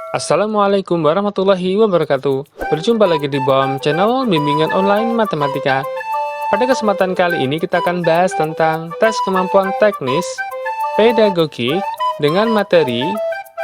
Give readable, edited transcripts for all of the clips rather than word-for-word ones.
Assalamualaikum warahmatullahi wabarakatuh. Berjumpa lagi di BOM Channel Bimbingan Online Matematika. Pada kesempatan kali ini kita akan bahas tentang tes kemampuan teknis pedagogik dengan materi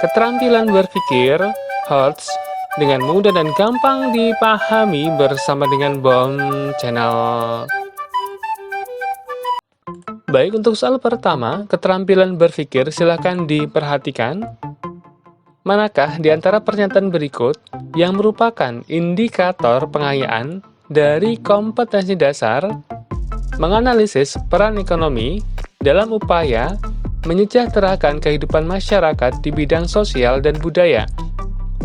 keterampilan berpikir HOTS dengan mudah dan gampang dipahami bersama dengan BOM Channel. Baik, untuk soal pertama, keterampilan berpikir silahkan diperhatikan. Manakah di antara pernyataan berikut yang merupakan indikator pengayaan dari kompetensi dasar menganalisis peran ekonomi dalam upaya menyejahterakan kehidupan masyarakat di bidang sosial dan budaya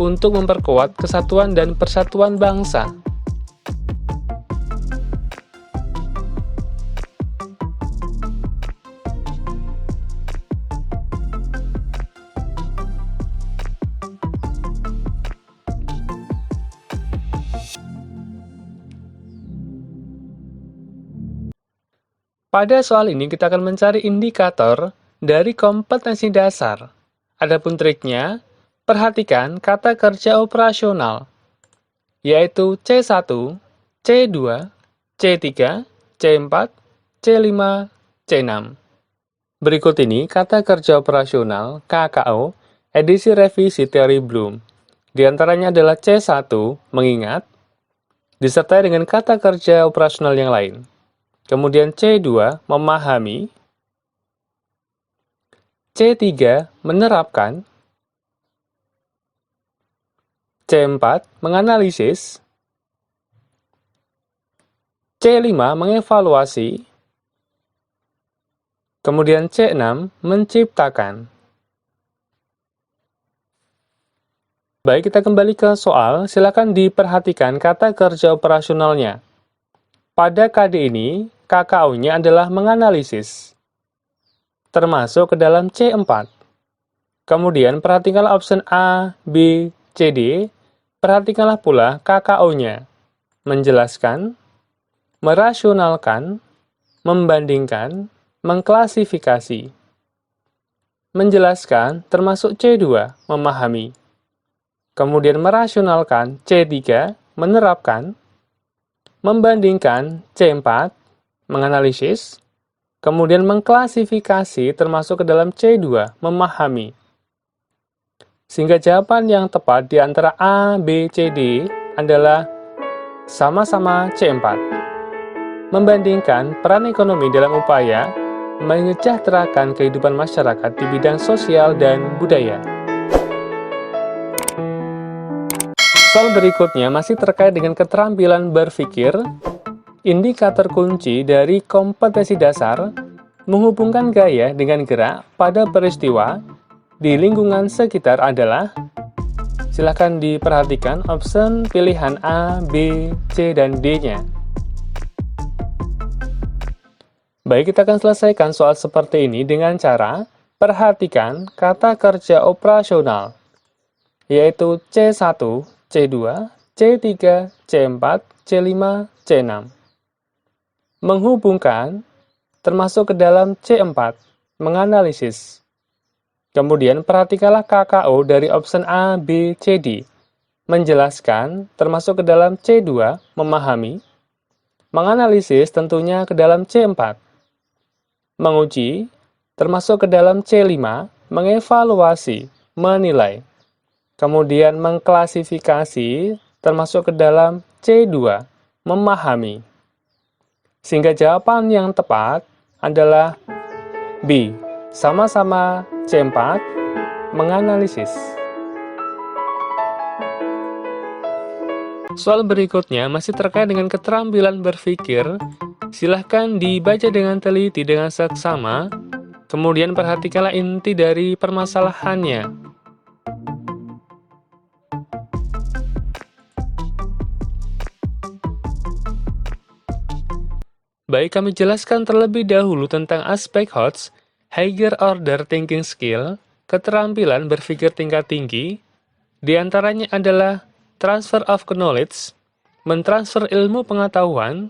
untuk memperkuat kesatuan dan persatuan bangsa? Pada soal ini kita akan mencari indikator dari kompetensi dasar. Adapun triknya, perhatikan kata kerja operasional, yaitu C1, C2, C3, C4, C5, C6. Berikut ini kata kerja operasional KKO edisi revisi teori Bloom. Di antaranya adalah C1, mengingat, disertai dengan kata kerja operasional yang lain. Kemudian C2, memahami. C3, menerapkan. C4, menganalisis. C5, mengevaluasi. Kemudian C6, menciptakan. Baik, kita kembali ke soal. Silakan diperhatikan kata kerja operasionalnya. Pada KD ini, KKO-nya adalah menganalisis, termasuk ke dalam C4. Kemudian, perhatikanlah option A, B, C, D. Perhatikanlah pula KKO-nya. Menjelaskan, merasionalkan, membandingkan, mengklasifikasi. Menjelaskan, termasuk C2, memahami. Kemudian merasionalkan, C3, menerapkan. Membandingkan, C4, menganalisis, kemudian mengklasifikasi termasuk ke dalam C2, memahami. Sehingga jawaban yang tepat di antara A, B, C, D adalah sama-sama C4. Membandingkan peran ekonomi dalam upaya menyejahterakan kehidupan masyarakat di bidang sosial dan budaya. Soal berikutnya masih terkait dengan keterampilan berpikir. Indikator kunci dari kompetensi dasar menghubungkan gaya dengan gerak pada peristiwa di lingkungan sekitar adalah, silahkan diperhatikan option pilihan A, B, C, dan D-nya. Baik, kita akan selesaikan soal seperti ini dengan cara perhatikan kata kerja operasional, yaitu C1, C2, C3, C4, C5, C6. Menghubungkan, termasuk ke dalam C4, menganalisis. Kemudian perhatikanlah KKO dari option A, B, C, D. Menjelaskan, termasuk ke dalam C2, memahami. Menganalisis tentunya ke dalam C4. Menguji, termasuk ke dalam C5, mengevaluasi, menilai. Kemudian mengklasifikasi, termasuk ke dalam C2, memahami. Sehingga jawaban yang tepat adalah B, sama-sama C4, menganalisis. Soal berikutnya masih terkait dengan keterampilan berpikir. Silahkan dibaca dengan teliti dengan seksama, kemudian perhatikanlah inti dari permasalahannya. Baik, kami jelaskan terlebih dahulu tentang aspek HOTS, Higher Order Thinking Skill, keterampilan berpikir tingkat tinggi. Di antaranya adalah transfer of knowledge, mentransfer ilmu pengetahuan.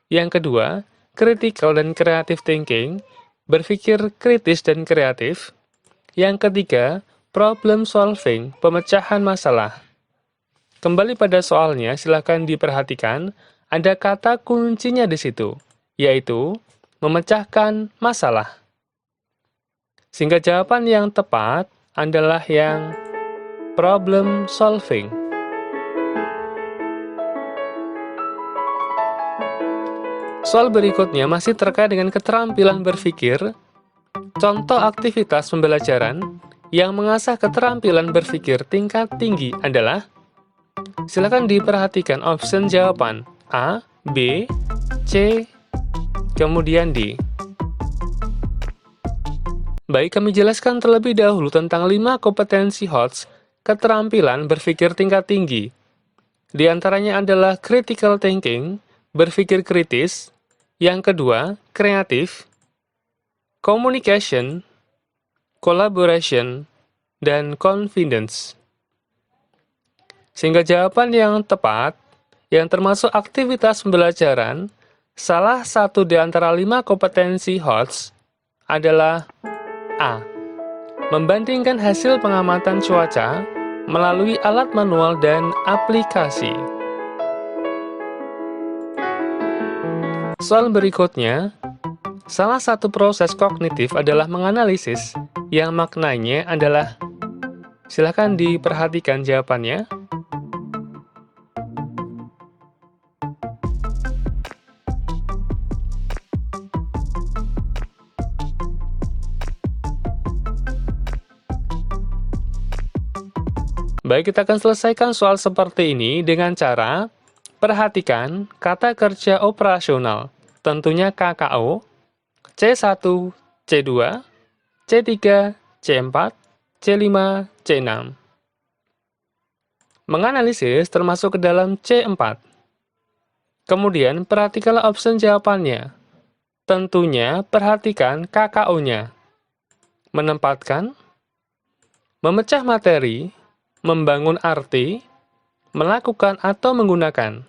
Yang kedua, critical dan creative thinking, berpikir kritis dan kreatif. Yang ketiga, problem solving, pemecahan masalah. Kembali pada soalnya, silakan diperhatikan, ada kata kuncinya di situ, yaitu memecahkan masalah. Sehingga jawaban yang tepat adalah yang problem solving. Soal berikutnya masih terkait dengan keterampilan berpikir. Contoh aktivitas pembelajaran yang mengasah keterampilan berpikir tingkat tinggi adalah, silakan diperhatikan option jawaban A, B, C, kemudian D. Baik, kami jelaskan terlebih dahulu tentang 5 kompetensi HOTS keterampilan berpikir tingkat tinggi. Di antaranya adalah critical thinking, berpikir kritis, yang kedua, kreatif, communication, collaboration, dan confidence. Sehingga jawaban yang tepat, yang termasuk aktivitas pembelajaran, salah satu di antara 5 kompetensi HOTS adalah A. Membandingkan hasil pengamatan cuaca melalui alat manual dan aplikasi. Soal berikutnya, salah satu proses kognitif adalah menganalisis, yang maknanya adalah, silakan diperhatikan jawabannya. Baik, kita akan selesaikan soal seperti ini dengan cara perhatikan kata kerja operasional, tentunya KKO, C1, C2, C3, C4, C5, C6. Menganalisis termasuk ke dalam C4. Kemudian, perhatikanlah option jawabannya. Tentunya, perhatikan KKO-nya. Menempatkan, memecah materi, membangun arti, melakukan atau menggunakan.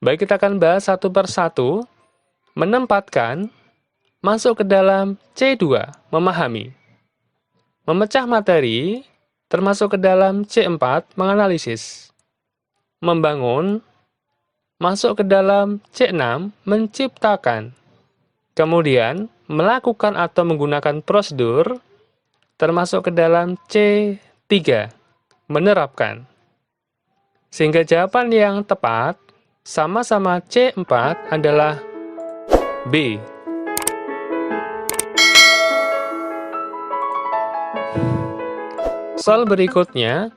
Baik, kita akan bahas satu persatu. Menempatkan, masuk ke dalam C2, memahami. Memecah materi, termasuk ke dalam C4, menganalisis. Membangun, masuk ke dalam C6, menciptakan. Kemudian, melakukan atau menggunakan prosedur, termasuk ke dalam C3, menerapkan. Sehingga jawaban yang tepat, sama-sama C4 adalah B. Soal berikutnya,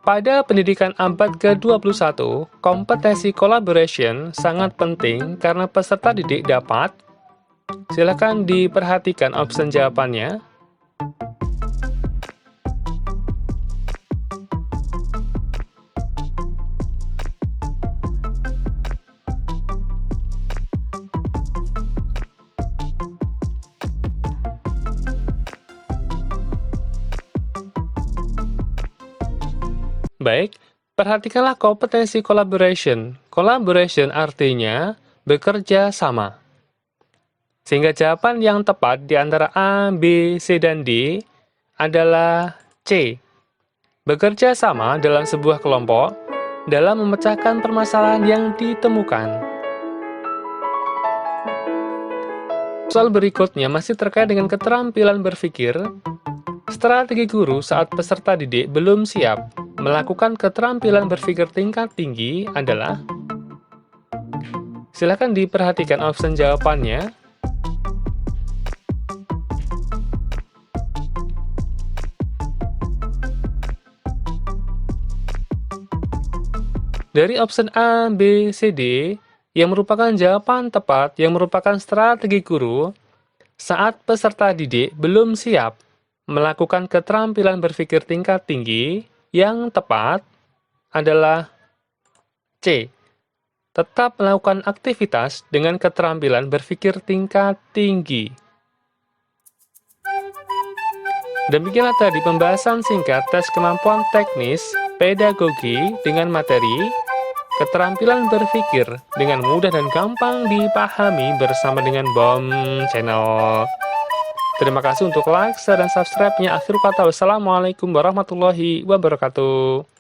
pada pendidikan abad ke-21, kompetensi collaboration sangat penting karena peserta didik dapat, silakan diperhatikan option jawabannya. Baik, perhatikanlah kompetensi collaboration. Collaboration artinya bekerja sama. Sehingga jawaban yang tepat di antara A, B, C, dan D adalah C. Bekerja sama dalam sebuah kelompok dalam memecahkan permasalahan yang ditemukan. Soal berikutnya masih terkait dengan keterampilan berpikir. Strategi guru saat peserta didik belum siap melakukan keterampilan berpikir tingkat tinggi adalah, silakan diperhatikan option jawabannya. Dari option A, B, C, D, yang merupakan jawaban tepat yang merupakan strategi guru saat peserta didik belum siap melakukan keterampilan berpikir tingkat tinggi, yang tepat adalah C. Tetap melakukan aktivitas dengan keterampilan berpikir tingkat tinggi. Demikianlah tadi pembahasan singkat tes kemampuan teknis pedagogi dengan materi keterampilan berpikir dengan mudah dan gampang dipahami bersama dengan BOM Channel. Terima kasih untuk like, share, dan subscribe-nya. Akhir kata, wassalamualaikum warahmatullahi wabarakatuh.